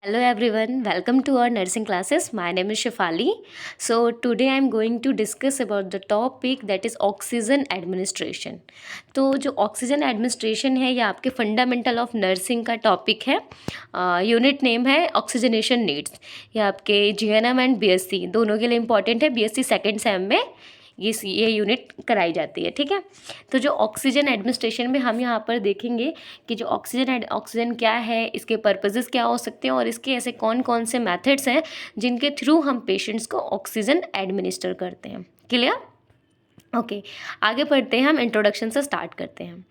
Hello everyone, welcome to our nursing classes. My name is Shefali. So today I am going to discuss about the topic that is oxygen administration. तो जो oxygen administration है ये आपके fundamental of nursing का topic है. Unit name है oxygenation needs. ये आपके जीएनएम एंड बीएससी दोनों के लिए इंपॉर्टेंट है. बीएससी सेकेंड सेम में ये यूनिट कराई जाती है. ठीक है. तो जो ऑक्सीजन एडमिनिस्ट्रेशन में हम यहाँ पर देखेंगे कि जो ऑक्सीजन क्या है, इसके पर्पजेस क्या हो सकते हैं और इसके ऐसे कौन कौन से मेथड्स हैं जिनके थ्रू हम पेशेंट्स को ऑक्सीजन एडमिनिस्टर करते हैं. क्लियर. ओके. आगे बढ़ते हैं. हम इंट्रोडक्शन से स्टार्ट करते हैं.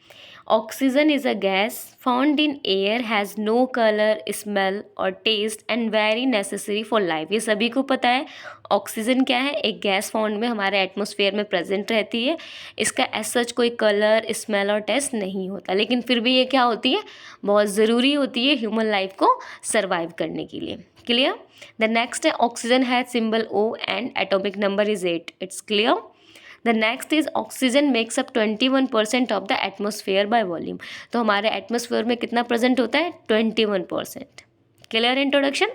Oxygen is a gas found in air, has no colour, smell और taste and very necessary for life. ये सभी को पता है ऑक्सीजन क्या है. एक गैस फाउंड में हमारे एटमॉस्फेयर में प्रेजेंट रहती है. इसका एज सच कोई कलर, स्मेल और टेस्ट नहीं होता, लेकिन फिर भी ये क्या होती है, बहुत ज़रूरी होती है ह्यूमन लाइफ को सर्वाइव करने के लिए. क्लियर. द नेक्स्ट है oxygen has symbol O and atomic number is 8. It's clear. The next is oxygen makes up 21% of the atmosphere by volume. तो हमारे एटमोसफेयर में कितना प्रेजेंट होता है, 21%. Clear introduction.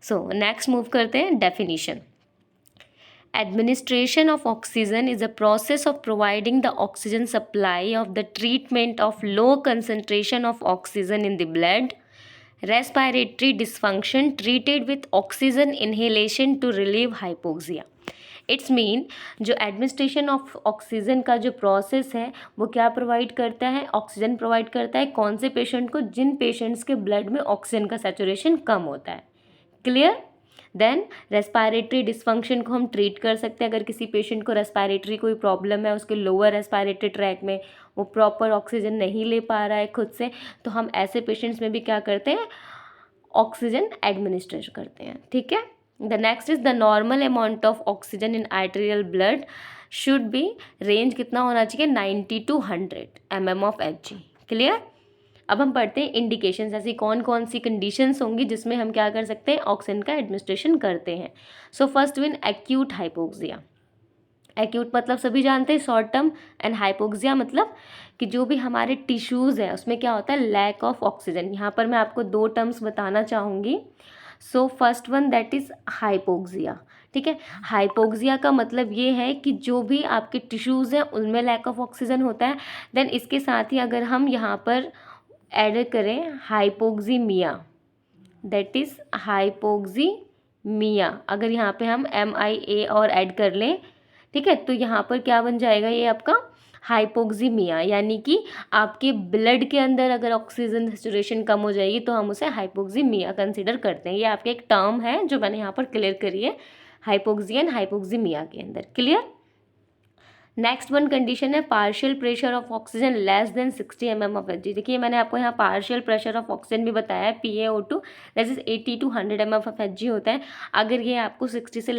So next move करते हैं definition. Administration of oxygen is a process of providing the oxygen supply of the treatment of low concentration of oxygen in the blood, respiratory dysfunction treated with oxygen inhalation to relieve hypoxia. It's mean जो administration of oxygen का जो process है वो क्या provide करता है, oxygen provide करता है कौन से पेशेंट को, जिन पेशेंट्स के ब्लड में ऑक्सीजन का सैचुरेशन कम होता है. क्लियर. देन रेस्पायरेटरी डिसफंक्शन को हम ट्रीट कर सकते हैं. अगर किसी पेशेंट को रेस्पायरेटरी कोई प्रॉब्लम है, उसके लोअर रेस्पायरेटरी ट्रैक में वो प्रॉपर ऑक्सीजन नहीं ले पा रहा है खुद से, तो हम ऐसे पेशेंट्स में भी क्या करते हैं, ऑक्सीजन एडमिनिस्ट्रेट करते हैं. ठीक है. The next is the normal amount of oxygen in arterial blood should be, range कितना होना चाहिए, 90 to 100 mm of Hg. Clear. अब हम पढ़ते हैं इंडिकेशंस, ऐसी कौन कौन सी कंडीशंस होंगी जिसमें हम क्या कर सकते हैं, ऑक्सीजन का एडमिनिस्ट्रेशन करते हैं. So first one acute hypoxia. Acute मतलब सभी जानते हैं शॉर्ट टर्म, एंड हाइपोक्सिया मतलब कि जो भी हमारे टिश्यूज़ है उसमें क्या होता है, लैक ऑफ ऑक्सीजन. यहाँ पर मैं आपको दो टर्म्स बताना चाहूँगी. So first one that is hypoxia. ठीक है. हाइपोक्सिया का मतलब ये है कि जो भी आपके टिश्यूज़ हैं उनमें लैक ऑफ ऑक्सीजन होता है. देन इसके साथ ही अगर हम यहाँ पर ऐड करें हाइपोक्सीमिया, दैट इज़ हाइपोक्सीमिया, अगर यहाँ पे हम MIA और ऐड कर लें, ठीक है, तो यहाँ पर क्या बन जाएगा, ये आपका हाइपोक्सीमिया, यानी कि आपके ब्लड के अंदर अगर ऑक्सीजन सैचुरेशन कम हो जाएगी तो हम उसे हाइपोक्सीमिया कंसिडर करते हैं. ये आपके एक टर्म है जो मैंने यहाँ पर क्लियर करी है, हाइपोक्सियन हाइपोक्सीमिया के अंदर. क्लियर. नेक्स्ट वन कंडीशन है partial pressure of oxygen less than 60 mm of Hg. देखिए मैंने आपको यहाँ पार्शियल प्रेशर ऑफ ऑक्सीजन भी बताया है, PaO2 that is 80 to 100 mm of Hg होता है. अगर ये आपको 60 से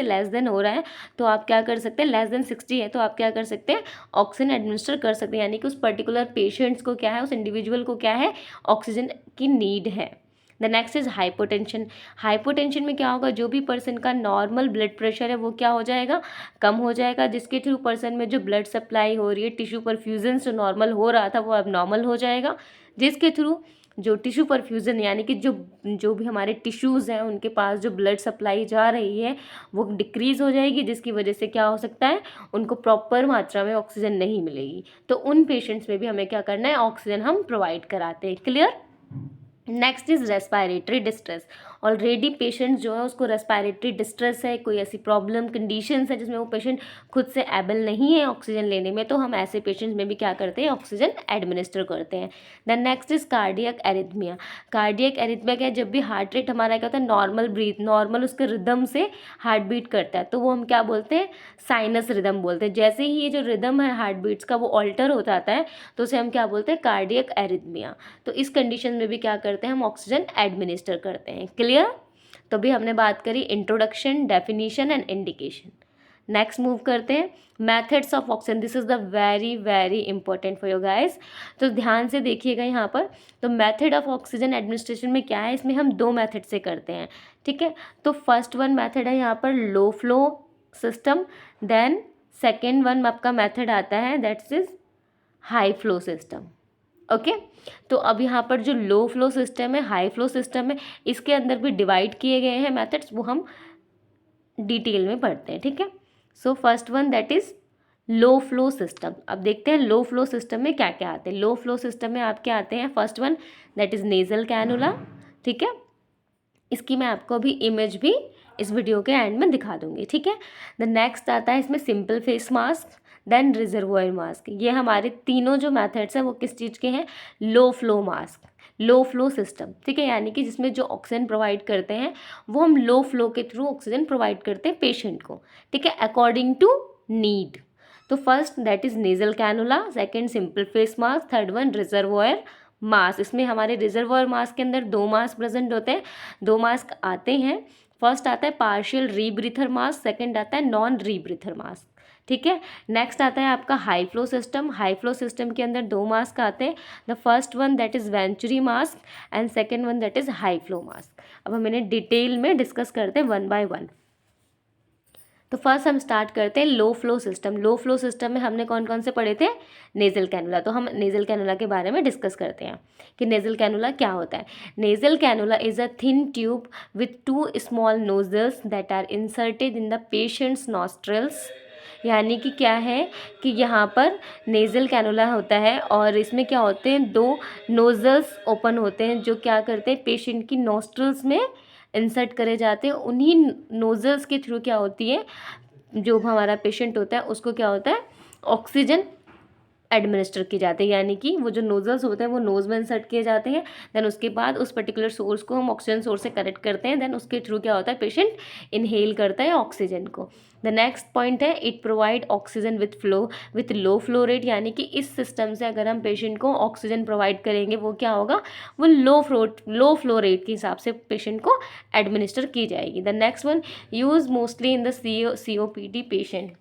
लेस देन हो रहा है तो आप क्या कर सकते हैं, लेस देन 60 है तो आप क्या कर सकते हैं, ऑक्सीजन एडमिनिस्टर कर सकते हैं. यानी कि उस पर्टिकुलर पेशेंट्स को क्या है, उस इंडिविजुअल को क्या है, ऑक्सीजन की नीड है. The next is hypotension. Hypotension में क्या होगा, जो भी पर्सन का नॉर्मल ब्लड प्रेशर है वो क्या हो जाएगा, कम हो जाएगा, जिसके थ्रू पर्सन में जो ब्लड सप्लाई हो रही है, टिश्यू परफ्यूजन जो नॉर्मल हो रहा था वो अब नॉर्मल हो जाएगा, जिसके थ्रू जो टिश्यू परफ्यूजन यानी कि जो भी हमारे टिश्यूज़ हैं उनके पास जो ब्लड सप्लाई जा रही है वो डिक्रीज़ हो जाएगी, जिसकी वजह से क्या हो सकता है, उनको प्रॉपर मात्रा में ऑक्सीजन नहीं मिलेगी. तो उन पेशेंट्स में भी हमें क्या करना है, ऑक्सीजन हम प्रोवाइड कराते हैं. Clear. Next is respiratory distress. Already patient जो है उसको रेस्पायरेटरी डिस्ट्रेस है, कोई ऐसी प्रॉब्लम कंडीशंस है जिसमें वो पेशेंट खुद से एबल नहीं है ऑक्सीजन लेने में, तो हम ऐसे पेशेंट्स में भी क्या करते हैं, ऑक्सीजन एडमिनिस्टर करते हैं. Then next is cardiac arrhythmia. Cardiac arrhythmia क्या है, जब भी हार्ट रेट हमारा क्या होता है, नॉर्मल उसके रिदम से हार्ट बीट करता है, तो वो हम क्या बोलते हैं, साइनस रिदम बोलते हैं. जैसे ही ये जो रिदम है हार्ट बीट्स का वो ऑल्टर हो जाता है तो उसे हम क्या बोलते हैं, कार्डियक एरिथमिया. तो इस कंडीशन में भी क्या करते हैं, हम ऑक्सीजन एडमिनिस्टर करते हैं. क्लियर. तो भी हमने बात करी introduction, definition and indication. Next move करते हैं methods of oxygen. This is the very very important for you guys. तो ध्यान से देखिएगा यहाँ पर. तो मेथड ऑफ ऑक्सीजन एडमिनिस्ट्रेशन में क्या है, इसमें हम दो मेथड से करते हैं. ठीक है. तो फर्स्ट वन मेथड है यहाँ पर low flow system. Then second one आपका मेथड आता है that's is high flow system. Okay. तो अब यहाँ पर जो लो फ्लो सिस्टम है, हाई फ्लो सिस्टम है, इसके अंदर भी डिवाइड किए गए हैं मेथड्स, वो हम डिटेल में पढ़ते हैं, ठीक है। So first one that is low flow system. अब देखते हैं लो फ्लो सिस्टम में क्या क्या आते हैं। लो फ्लो सिस्टम में आपके आते हैं first one that is nasal cannula, ठीक है। इसकी मैं आपको अभी इमेज भी इस वीडियो के एंड में दिखा दूंगी, ठीक है। द नेक्स्ट आता है इसमें simple face mask, then reservoir mask. ये हमारे तीनों जो मेथड्स हैं वो किस चीज़ के हैं, लो फ्लो मास्क, लो फ्लो सिस्टम, ठीक है। यानी कि जिसमें जो ऑक्सीजन प्रोवाइड करते हैं वो हम लो फ्लो के थ्रू ऑक्सीजन प्रोवाइड करते हैं पेशेंट को, ठीक है, अकॉर्डिंग टू नीड। तो first that is nasal cannula, second simple face mask, third one reservoir mask. इसमें हमारे रिजर्वोयर मास्क के अंदर दो मास्क प्रेजेंट होते हैं, दो मास्क आते हैं। फर्स्ट आता है पार्शियल रीब्रीथर मास्क, सेकंड आता है नॉन रीब्रीथर मास्क, ठीक है। नेक्स्ट आता है आपका high flow system. High flow system के अंदर दो मास्क आते हैं, the first one that is venturi mask and second one that is high flow mask. अब हम इन्हें डिटेल में डिस्कस करते हैं वन बाय वन। तो फर्स्ट हम स्टार्ट करते हैं लो फ्लो सिस्टम। लो फ्लो सिस्टम में हमने कौन कौन से पढ़े थे, नेजल कैनुला। तो हम नेजल कैनुला के बारे में डिस्कस करते हैं कि नेजल कैनुला क्या होता है। Nasal cannula is a thin tube with two small nozzles that are inserted in the patients nostrils. यानी कि क्या है कि यहाँ पर नेजल कैनुला होता है और इसमें क्या होते हैं, दो नोजल्स ओपन होते हैं जो क्या करते हैं, पेशेंट की नॉस्ट्रल्स में इंसर्ट करे जाते हैं। उन्हीं नोजल्स के थ्रू क्या होती है, जो हमारा पेशेंट होता है उसको क्या होता है, ऑक्सीजन एडमिनिस्टर की जाती है। यानी कि वो जो नोजल्स होते हैं वो नोज में इंसर्ट किए जाते हैं, देन उसके बाद उस पर्टिकुलर सोर्स को हम ऑक्सीजन सोर्स से कनेक्ट करते हैं, देन उसके थ्रू क्या होता है, पेशेंट इनहेल करता है ऑक्सीजन को। द नेक्स्ट पॉइंट है it provide oxygen with flow with low flow rate. यानी कि इस सिस्टम से अगर हम पेशेंट को ऑक्सीजन प्रोवाइड करेंगे वो क्या होगा, वो लो फ्लो रेट के हिसाब से पेशेंट को एडमिनिस्टर की जाएगी। The next one use mostly in the COPD patient.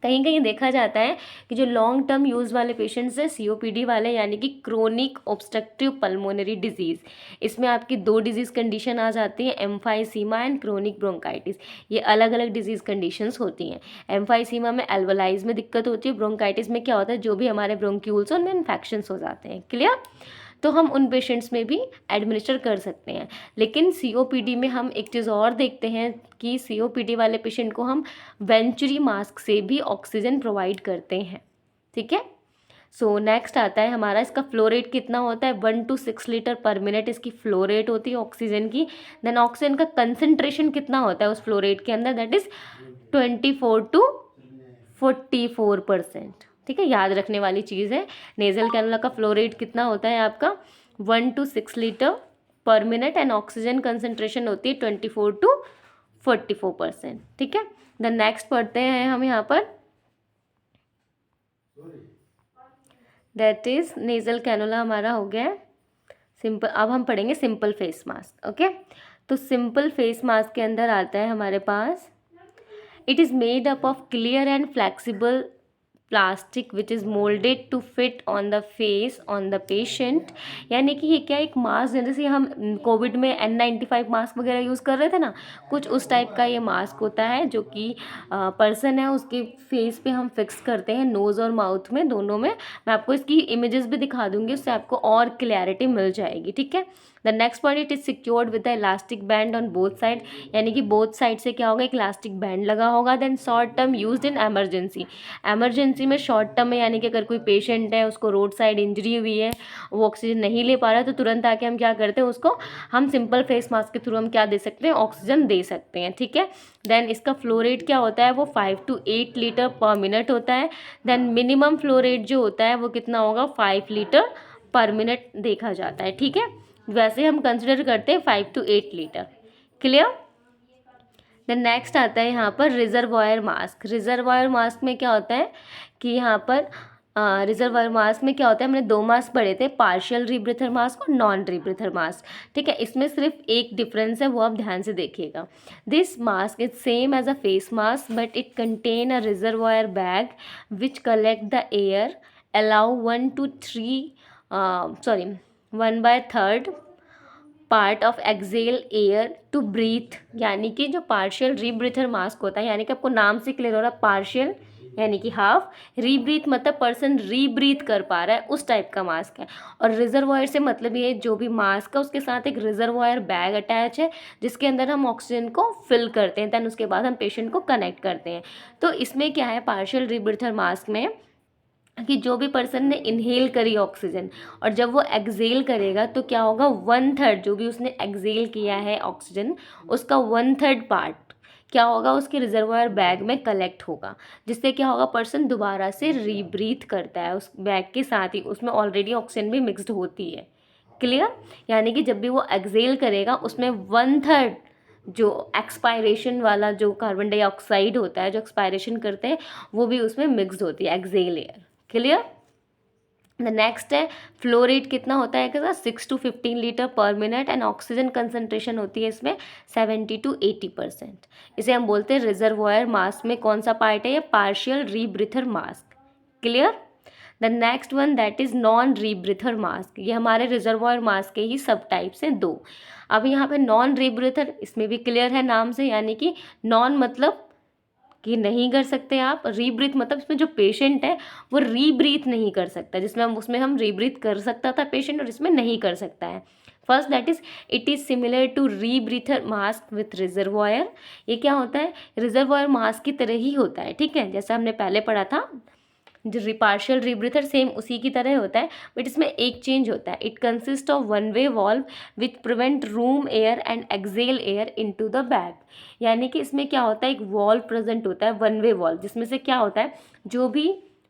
कहीं कहीं देखा जाता है कि जो लॉन्ग टर्म यूज़ वाले पेशेंट्स हैं COPD वाले, यानी कि क्रोनिक ऑब्स्ट्रक्टिव पल्मोनरी डिजीज़, इसमें आपकी दो डिजीज़ कंडीशन आ जाती है, एम्फाइसीमा एंड क्रोनिक ब्रोंकाइटिस। ये अलग अलग डिजीज़ कंडीशंस होती हैं। एम्फाइसीमा में एल्वलाइज में दिक्कत होती है, ब्रोंकाइटिस में क्या होता है, जो भी हमारे ब्रोंक्यूल्स उनमें इन्फेक्शंस हो जाते हैं। क्लियर। तो हम उन पेशेंट्स में भी एडमिनिस्टर कर सकते हैं। लेकिन COPD में हम एक चीज़ और देखते हैं कि COPD वाले पेशेंट को हम वेंचुरी मास्क से भी ऑक्सीजन प्रोवाइड करते हैं, ठीक है। सो नेक्स्ट आता है हमारा, इसका फ्लो रेट कितना होता है, 1 to 6 लीटर पर मिनट इसकी फ्लो रेट होती है ऑक्सीजन की। देन ऑक्सीजन का कंसनट्रेशन कितना होता है उस फ्लो रेट के अंदर, दैट इज़ 24 to 44%, ठीक है। याद रखने वाली चीज़ है। नेजल कैनुला का फ्लो रेट कितना होता है आपका, 1 to 6 litre per minute and oxygen concentration होती है 24 to 44%, ठीक है। द नेक्स्ट पढ़ते हैं हम यहाँ पर, दैट इज नेजल कैनुला हमारा हो गया है सिंपल। अब हम पढ़ेंगे सिंपल फेस मास्क, ओके। तो सिंपल फेस मास्क के अंदर आता है हमारे पास, it is made up of clear and flexible plastic which is moulded to fit on the face on the patient. यानी कि ये क्या, एक मास्क जैसे हम कोविड में N95 मास्क वगैरह यूज़ कर रहे थे ना, कुछ उस टाइप का ये मास्क होता है जो कि पर्सन है उसके फेस पे हम फिक्स करते हैं, नोज़ और माउथ में दोनों में। मैं आपको इसकी इमेजेस भी दिखा दूंगी, उससे आपको और क्लैरिटी मिल जाएगी, ठीक है। The next point, it is secured with the elastic band on both side. यानी कि बोथ साइड से क्या होगा, एक इलास्टिक बैंड लगा होगा। Then short term used in emergency. Emergency में शॉर्ट टर्म में, यानी कि अगर कोई पेशेंट है उसको रोड साइड इंजरी हुई है, वो ऑक्सीजन नहीं ले पा रहा है, तो तुरंत आके हम क्या करते हैं, उसको हम सिंपल फेस मास्क के थ्रू हम क्या दे सकते हैं, ऑक्सीजन दे सकते हैं, ठीक है। देन इसका फ्लो रेट क्या होता है, वो 5 to 8 लीटर पर मिनट होता है। देन मिनिमम फ्लो रेट जो होता है वो कितना होगा, 5 लीटर पर मिनट देखा जाता है, ठीक है। वैसे हम कंसिडर करते हैं 5 to 8 litre. Clear. Then next आता है यहाँ पर रिजर्वॉयर मास्क। रिजर्वॉयर मास्क में क्या होता है कि यहाँ पर रिजर्वॉयर मास्क में क्या होता है, हमने दो मास्क पढ़े थे, पार्शियल रीब्रीथर मास्क और नॉन रीब्रीथर मास्क, ठीक है। इसमें सिर्फ एक डिफरेंस है, वो आप ध्यान से देखिएगा। This mask is same as a face mask but it contain a reservoir bag which collect the air, allow 1/3 part of excess air to breathe. यानी कि जो पार्शियल रीब्रीथर मास्क होता है, यानी कि आपको नाम से क्लियर हो रहा है, पार्शियल यानी कि हाफ। रीब्रीथ मतलब पर्सन रीब्रीथ कर पा रहा है, उस टाइप का मास्क है। और रिजर्वायर से मतलब ये जो भी मास्क है उसके साथ एक रिजर्वायर बैग अटैच है जिसके अंदर हम ऑक्सीजन को फिल करते हैं, दैन उसके बाद हम पेशेंट को कनेक्ट करते हैं। तो इसमें क्या है पार्शियल रीब्रीथर मास्क में कि जो भी पर्सन ने इनहेल करी ऑक्सीजन और जब वो एक्सेल करेगा तो क्या होगा, 1/3 जो भी उसने एक्सेल किया है ऑक्सीजन उसका 1/3 पार्ट क्या होगा उसके रिजर्वायर बैग में कलेक्ट होगा, जिससे क्या होगा पर्सन दोबारा से रीब्रीथ करता है उस बैग के साथ ही, उसमें ऑलरेडी ऑक्सीजन भी मिक्सड होती है। क्लियर? यानी कि जब भी वो एक्सेल करेगा उसमें 1/3 जो एक्सपायरेशन वाला जो कार्बन डाइऑक्साइड होता है जो एक्सपायरेशन करते हैं वो भी उसमें मिक्सड होती है excess air. Clear? The next है फ्लो रेट कितना होता है इसका 6 to 15 litre per minute and oxygen concentration होती है इसमें 70 to 80%। इसे हम बोलते हैं रिजर्वायर मास्क में कौन सा पार्ट है, ये partial rebreather mask. Clear? The next one that is non rebreather mask. ये हमारे रिजर्वायर मास्क के ही सब टाइप्स हैं दो। अब यहाँ पे नॉन रीब्रीथर इसमें भी क्लियर है नाम से, यानी कि नॉन मतलब कि नहीं कर सकते आप, रीब्रीथ मतलब इसमें जो पेशेंट है वो रीब्रीथ नहीं कर सकता, जिसमें हम उसमें हम रीब्रीथ कर सकता था पेशेंट और इसमें नहीं कर सकता है। First that is it is similar to rebreather mask with reservoir. ये क्या होता है, रिजर्वायर मास्क की तरह ही होता है, ठीक है, जैसा हमने पहले पढ़ा था जो पार्शियल रीब्रीथर सेम उसी की तरह होता है, बट इसमें एक चेंज होता है। It consist of one way valve which prevent room air and excess air into the bag. यानी कि इसमें क्या होता है, एक वॉल्व प्रेजेंट होता है, वन वे वॉल्व, जिसमें से क्या होता है जो भी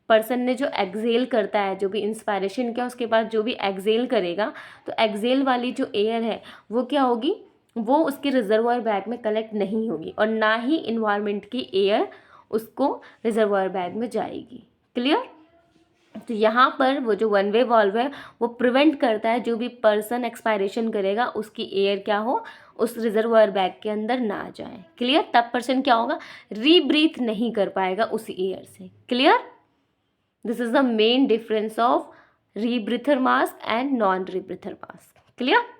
पर्सन ने जो एक्सेल करता है, जो भी इंस्पायरेशन किया उसके बाद जो भी एक्सेल करेगा, तो एक्सेल वाली जो एयर है वो क्या होगी, वो उसके रिजर्वायर बैग में कलेक्ट नहीं होगी और ना ही इन्वायरमेंट की एयर उसको रिजर्वायर बैग में जाएगी। क्लियर? तो यहाँ पर वो जो वन वे वॉल्व है वो प्रिवेंट करता है जो भी पर्सन एक्सपायरेशन करेगा उसकी एयर क्या हो उस रिजर्वायर बैग के अंदर ना जाए। क्लियर? तब पर्सन क्या होगा, रीब्रीथ नहीं कर पाएगा उसी एयर से। Clear? This is the main difference of rebreather mask and non rebreather mask. Clear?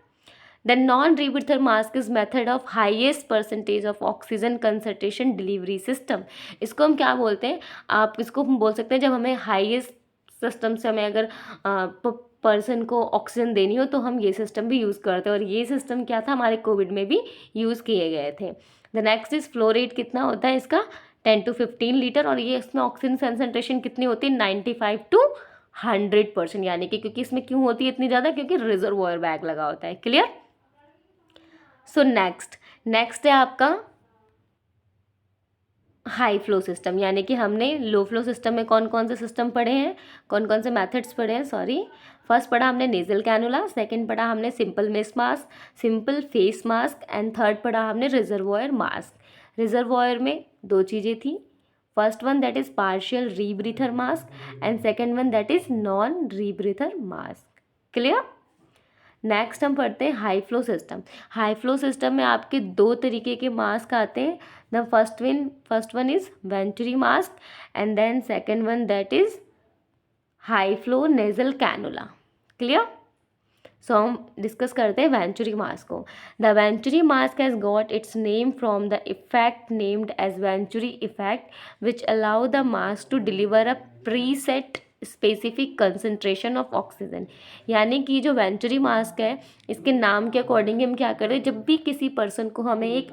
The non-rebreather mask is method of highest percentage of oxygen concentration delivery system। इसको हम क्या बोलते हैं, आप इसको हम बोल सकते हैं जब हमें हाईएस्ट सिस्टम से हमें अगर पर्सन को ऑक्सीजन देनी हो तो हम ये सिस्टम भी यूज़ करते हैं, और ये सिस्टम क्या था हमारे कोविड में भी यूज़ किए गए थे। The next is flow rate कितना होता है इसका 10 to 15 लीटर, और ये इसमें ऑक्सीजन कंसनट्रेशन कितनी होती है 95 to 100%। यानी कि क्योंकि इसमें क्यों होती है इतनी ज़्यादा, क्योंकि रिजर्वायर बैग लगा होता है। क्लियर? सो नेक्स्ट है आपका हाई फ्लो सिस्टम। यानी कि हमने लो फ्लो सिस्टम में कौन कौन से सिस्टम पढ़े हैं, कौन कौन से मेथड्स पढ़े हैं, सॉरी। फर्स्ट पढ़ा हमने नेजल कैनुला, सेकंड पढ़ा हमने simple mess mask, simple face mask, and third पढ़ा हमने रिजर्वायर मास्क। रिजर्वायर में दो चीज़ें थी, first one that is partial rebreather mask and second one that is non rebreather mask. Clear? Next हम पढ़ते हैं high flow system. High flow system में आपके दो तरीके के मास्क आते हैं। The first one is venturi mask and then second one that is high flow nasal cannula. Clear? So हम डिस्कस करते हैं वेंचुरी मास्क को। The venturi mask has got its name from the effect named as venturi effect which allow the mask to deliver a preset specific concentration of oxygen. यानी कि जो venturi mask है इसके नाम के अकॉर्डिंग हम क्या करें, जब भी किसी पर्सन को हमें एक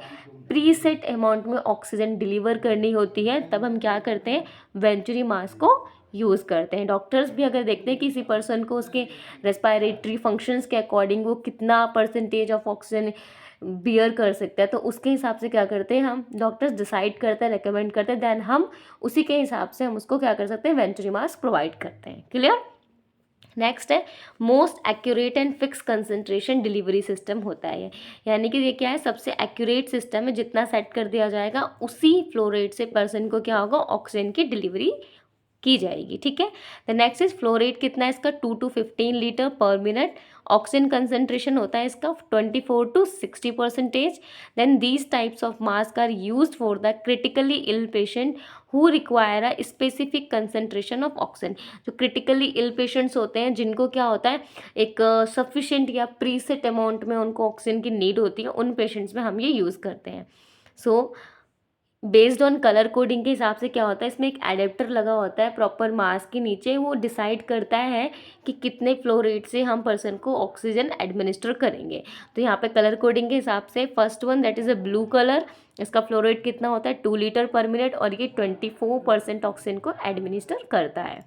प्रीसेट अमाउंट में ऑक्सीजन डिलीवर करनी होती है तब हम क्या करते हैं, वेंचुरी मास्क को यूज़ करते हैं। डॉक्टर्स भी अगर देखते हैं किसी पर्सन को उसके रेस्पायरेटरी फंक्शंस के अकॉर्डिंग वो कितना परसेंटेज ऑफ ऑक्सीजन बियर कर सकता है तो उसके हिसाब से क्या करते हैं हम डॉक्टर्स डिसाइड करते हैं, रेकमेंड करते हैं, देन हम उसी के हिसाब से हम उसको क्या कर सकते हैं, वेंचुरी मास्क प्रोवाइड करते हैं। क्लियर? नेक्स्ट है most accurate and fix concentration delivery system होता है। यानी कि ये क्या है, सबसे एक्यूरेट सिस्टम है, जितना सेट कर दिया जाएगा उसी फ्लो रेट से पर्सन को क्या होगा, ऑक्सीजन की डिलीवरी की जाएगी। ठीक है? The next is flow rate कितना है इसका 2 to 15 litre per minute. Oxygen concentration होता है इसका 24 to 60%। Then these types of mask are used for the critically ill patient who require a specific concentration of oxygen. जो critically ill patients होते हैं जिनको क्या होता है एक सफिशिएंट या प्रीसेट अमाउंट में उनको ऑक्सीजन की नीड होती है, उन पेशेंट्स में हम ये यूज़ करते हैं। So based on colour coding के हिसाब से क्या होता है, इसमें एक एडेप्टर लगा होता है प्रॉपर मास्क के नीचे, वो डिसाइड करता है कि कितने फ्लो रेट से हम पर्सन को ऑक्सीजन एडमिनिस्टर करेंगे। तो यहाँ पे कलर कोडिंग के हिसाब से first one that is a blue colour, इसका फ्लो रेट कितना होता है 2 लीटर पर मिनट और ये 24% ऑक्सीजन को एडमिनिस्टर करता है।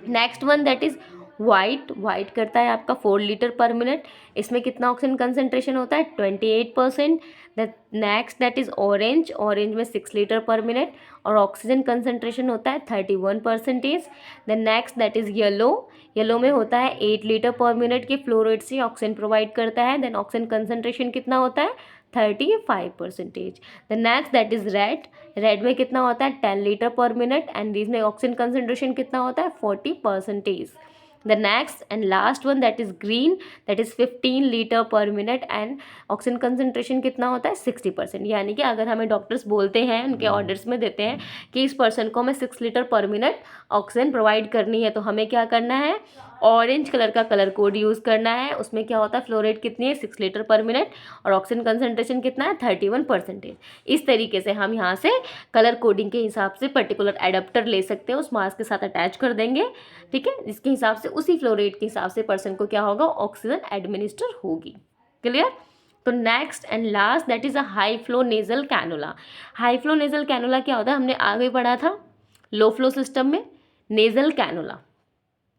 Next one that is white करता है आपका 4 लीटर पर मिनट, इसमें कितना ऑक्सीजन कंसनट्रेशन होता है 28%। नेक्स्ट दैट इज़ ऑरेंज में 6 लीटर पर मिनट और ऑक्सीजन कंसनट्रेशन होता है 31%। Then next that is yellow में होता है 8 लीटर पर मिनट के फ्लो रेट से ऑक्सीजन प्रोवाइड करता है। देन ऑक्सीजन कंसनट्रेशन कितना होता है 35%। The next that is red में कितना होता है 10 लीटर पर मिनट एंड इसमें ऑक्सीजन कंसनट्रेशन कितना होता है 40%। The next and last one that is green that is 15 litre per minute and oxygen concentration कितना होता है 60%। यानी कि अगर हमें डॉक्टर्स बोलते हैं, उनके ऑर्डर्स में देते हैं कि इस पर्सन को हमें 6 litre per minute oxygen provide करनी है, तो हमें क्या करना है, ऑरेंज कलर का कलर कोड यूज़ करना है। उसमें क्या होता है फ्लो रेट कितनी है 6 लीटर पर मिनट और ऑक्सीजन कंसनट्रेशन कितना है 31%। इस तरीके से हम यहाँ से कलर कोडिंग के हिसाब से पर्टिकुलर एडाप्टर ले सकते हैं, उस मास्क के साथ अटैच कर देंगे, ठीक है। इसके हिसाब से उसी फ्लो रेट के हिसाब से पर्सन को क्या होगा ऑक्सीजन एडमिनिस्टर होगी। क्लियर। तो next and last that is a high flow nasal cannula. High flow nasal cannula क्या होता है, हमने आगे पढ़ा था लो फ्लो सिस्टम में नेजल कैनुला।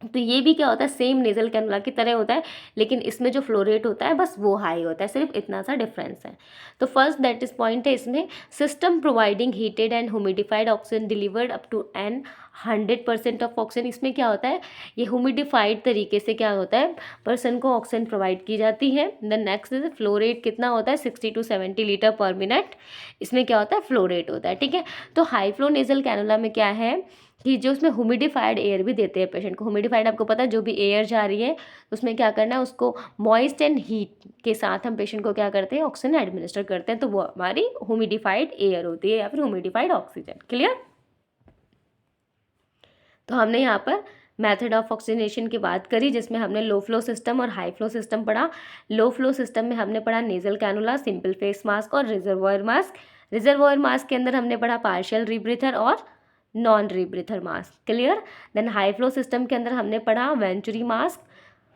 तो ये भी क्या होता है सेम नेजल कैनुला की तरह होता है, लेकिन इसमें जो फ्लो रेट होता है बस वो हाई होता है, सिर्फ इतना सा डिफरेंस है। तो फर्स्ट दैट इज पॉइंट है इसमें, system providing heated and humidified oxygen delivered up to an 100% of oxygen. इसमें क्या होता है, ये ह्यूमिडिफाइड तरीके से क्या होता है पर्सन को ऑक्सीजन प्रोवाइड की जाती है। The next is flow rate कितना होता है 60 to 70 लीटर पर मिनट, इसमें क्या होता है फ्लो रेट होता है, ठीक है। तो हाई फ्लो नेजल कैनुला में क्या है कि जो उसमें ह्यूमिडिफाइड एयर भी देते हैं पेशेंट को। ह्यूमिडिफाइड आपको पता है जो भी एयर जा रही है उसमें क्या करना है, उसको मॉइस्ट एंड हीट के साथ हम पेशेंट को क्या करते हैं ऑक्सीजन एडमिनिस्टर करते हैं, तो वो हमारी ह्यूमिडिफाइड एयर होती है या फिर ह्यूमिडिफाइड ऑक्सीजन। क्लियर। तो हमने यहाँ पर मेथड ऑफ ऑक्सीजनेशन की बात करी, जिसमें हमने लो फ्लो सिस्टम और हाई फ्लो सिस्टम पढ़ा। लो फ्लो सिस्टम में हमने पढ़ा nasal cannula, simple face mask और रिजर्वॉयर मास्क। रिजर्वॉयर मास्क के अंदर हमने पढ़ा पार्शियल रीब्रीथर और non rebreather mask. Clear. Then high flow system के अंदर हमने पढ़ा वेंचुरी मास्क,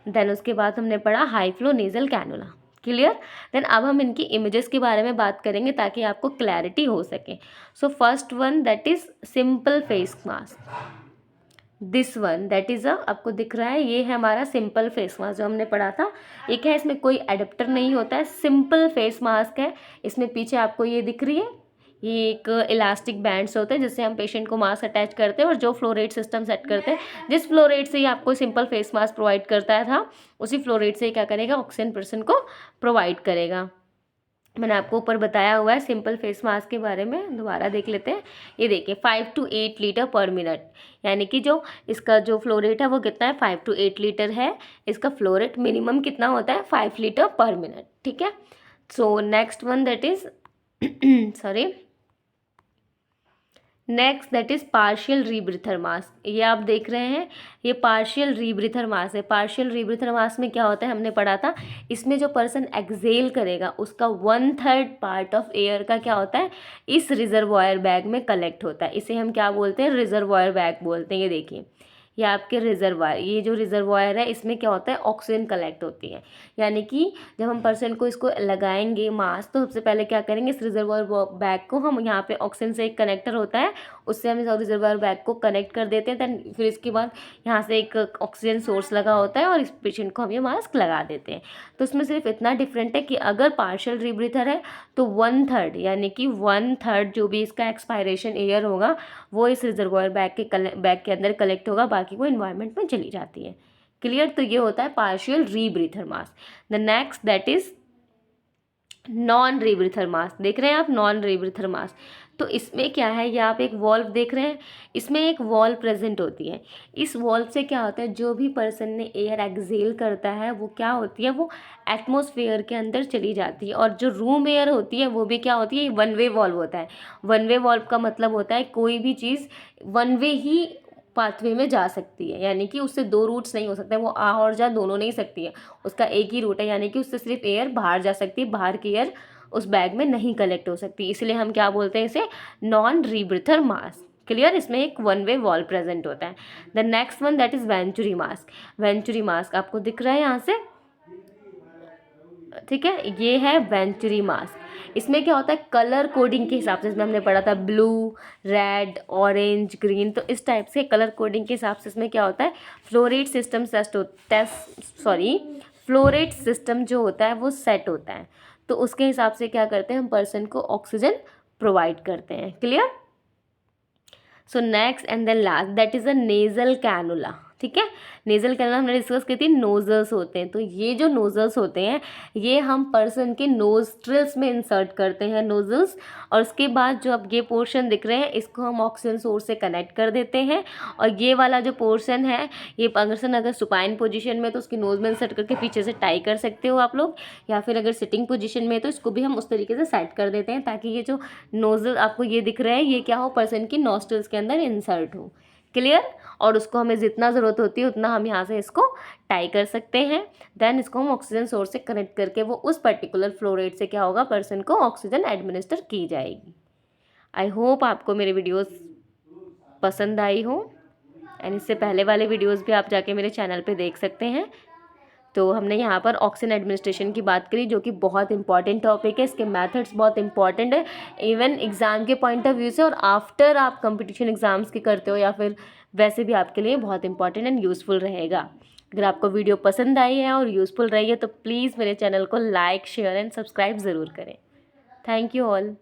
देन उसके बाद हमने पढ़ा high flow nasal cannula. Clear. Then अब हम इनकी इमेजेस के बारे में बात करेंगे ताकि आपको क्लैरिटी हो सके। So first one that is simple face mask, this one that is आपको दिख रहा है ये है हमारा सिंपल फेस मास्क जो हमने पढ़ा था। एक है इसमें कोई एडेप्टर नहीं होता है, सिंपल फेस मास्क है। इसमें पीछे आपको ये दिख रही है, ये एक इलास्टिक बैंड्स होते हैं जिससे हम पेशेंट को मास्क अटैच करते हैं और जो फ्लो रेट सिस्टम सेट करते हैं, जिस फ्लो रेट से ये आपको सिंपल फेस मास्क प्रोवाइड करता था उसी फ्लो रेट से क्या करेगा ऑक्सीजन पर्सन को प्रोवाइड करेगा। मैंने आपको ऊपर बताया हुआ है सिंपल फेस मास्क के बारे में, दोबारा देख लेते हैं। ये देखिए 5 to 8 लीटर पर मिनट, यानी कि जो इसका जो फ्लो रेट है वो कितना है 5 to 8 लीटर है। इसका फ्लो रेट मिनिमम कितना होता है 5 लीटर पर मिनट, ठीक है। So next one that is sorry next that is partial rebreather mask. ये आप देख रहे हैं ये पार्शियल रीब्रीथर मास्क है। पार्शियल रीब्रीथर मास्क में क्या होता है हमने पढ़ा था, इसमें जो पर्सन एक्सेल करेगा उसका 1/3 पार्ट ऑफ एयर का क्या होता है इस रिजर्वॉयर बैग में कलेक्ट होता है। इसे हम क्या बोलते हैं रिजर्वॉयर बैग बोलते हैं। ये देखिए ये आपके रिजर्वायर, ये जो रिजर्वायर है इसमें क्या होता है ऑक्सीजन कलेक्ट होती है। यानी कि जब हम पर्सन को इसको लगाएंगे मास्क तो सबसे पहले क्या करेंगे इस रिजर्वायर बैग को हम यहाँ पे ऑक्सीजन से एक कनेक्टर होता है उससे हम इस रिजर्वायर बैग को कनेक्ट कर देते हैं। दैन फिर इसके बाद यहाँ से एक ऑक्सीजन सोर्स लगा होता है और इस पेशेंट को हम ये मास्क लगा देते हैं। तो इसमें सिर्फ इतना डिफरेंट है कि अगर पार्शियल रीब्रीथर है तो 1/3 यानी कि 1/3 जो भी इसका एक्सपायरेशन एयर होगा वो इस रिजर्वायर बैग के अंदर कलेक्ट होगा, बाकी वो इन्वायरमेंट में चली जाती है। क्लियर। तो ये होता है partial rebreather mask. The next that is non rebreather mask. देख रहे हैं आप नॉन रीब्रीथर मास्क, तो इसमें क्या है ये आप एक वॉल्व देख रहे हैं, इसमें एक वॉल्व प्रेजेंट होती है। इस वॉल्व से क्या होता है जो भी पर्सन ने एयर एक्सेल करता है वो क्या होती है वो एटमॉस्फेयर के अंदर चली जाती है। और जो रूम एयर होती है वो भी क्या होती है वन वे वॉल्व होता है। वन वे वॉल्व का मतलब होता है कोई भी चीज़ वन वे ही पाथवे में जा सकती है, यानी कि उससे दो रूट्स नहीं हो सकते, वो आ और जा दोनों नहीं सकती है, उसका एक ही रूट है, यानी कि उससे सिर्फ एयर बाहर जा सकती है, बाहर की एयर उस बैग में नहीं कलेक्ट हो सकती, इसलिए हम क्या बोलते हैं इसे, नॉन रीब्रीथर मास्क। क्लियर, इसमें एक वन वे वॉल प्रेजेंट होता है। The next one that is venturi mask. Venturi mask आपको दिख रहा है यहाँ से, ठीक है, ये है वेंचुरी मास्क। इसमें क्या होता है, कलर कोडिंग के हिसाब से, इसमें हमने पढ़ा था ब्लू, रेड, ऑरेंज, ग्रीन, तो इस टाइप से कलर कोडिंग के हिसाब से इसमें क्या होता है, फ्लोरेट सिस्टम फ्लोरेट सिस्टम जो होता है वो सेट होता है, तो उसके हिसाब से क्या करते हैं हम पर्सन को ऑक्सीजन प्रोवाइड करते हैं। Clear. So next and then last that is a nasal cannula. ठीक है, नेजल कैनुला हमने डिस्कस की थी, नोजल्स होते हैं, तो ये जो नोजल्स होते हैं ये हम पर्सन के नोस्ट्रिल्स में इंसर्ट करते हैं नोजल्स, और उसके बाद जो अब ये पोर्शन दिख रहे हैं इसको हम ऑक्सीजन सोर्स से कनेक्ट कर देते हैं, और ये वाला जो पोर्शन है ये पर्सन अगर सुपाइन पोजीशन में तो उसकी नोज में इंसर्ट करके पीछे से टाई कर सकते हो आप लोग, या फिर अगर सिटिंग पोजीशन में तो इसको भी हम उस तरीके से सेट कर देते हैं ताकि ये जो नोजल आपको ये दिख रहा है ये क्या हो, पर्सन की नोस्ट्रिल्स के अंदर इंसर्ट हो। क्लियर। और उसको हमें जितना ज़रूरत होती है उतना हम यहाँ से इसको टाई कर सकते हैं, देन इसको हम ऑक्सीजन सोर्स से कनेक्ट करके वो उस पर्टिकुलर फ्लो रेट से क्या होगा, पर्सन को ऑक्सीजन एडमिनिस्टर की जाएगी। आई होप आपको मेरे वीडियोस पसंद आई हो, एंड इससे पहले वाले वीडियोस भी आप जाके मेरे चैनल पे देख सकते हैं। तो हमने यहाँ पर ऑक्सीजन एडमिनिस्ट्रेशन की बात करी जो कि बहुत इंपॉर्टेंट टॉपिक है, इसके मेथड्स बहुत इंपॉर्टेंट है इवन एग्ज़ाम के पॉइंट ऑफ व्यू से, और आफ्टर आप कंपटीशन एग्ज़ाम्स की करते हो या फिर वैसे भी आपके लिए बहुत इंपॉर्टेंट एंड यूज़फुल रहेगा। अगर आपको वीडियो पसंद आई है और यूज़फुल रही है तो प्लीज़ मेरे चैनल को लाइक, शेयर एंड सब्सक्राइब ज़रूर करें। Thank you all.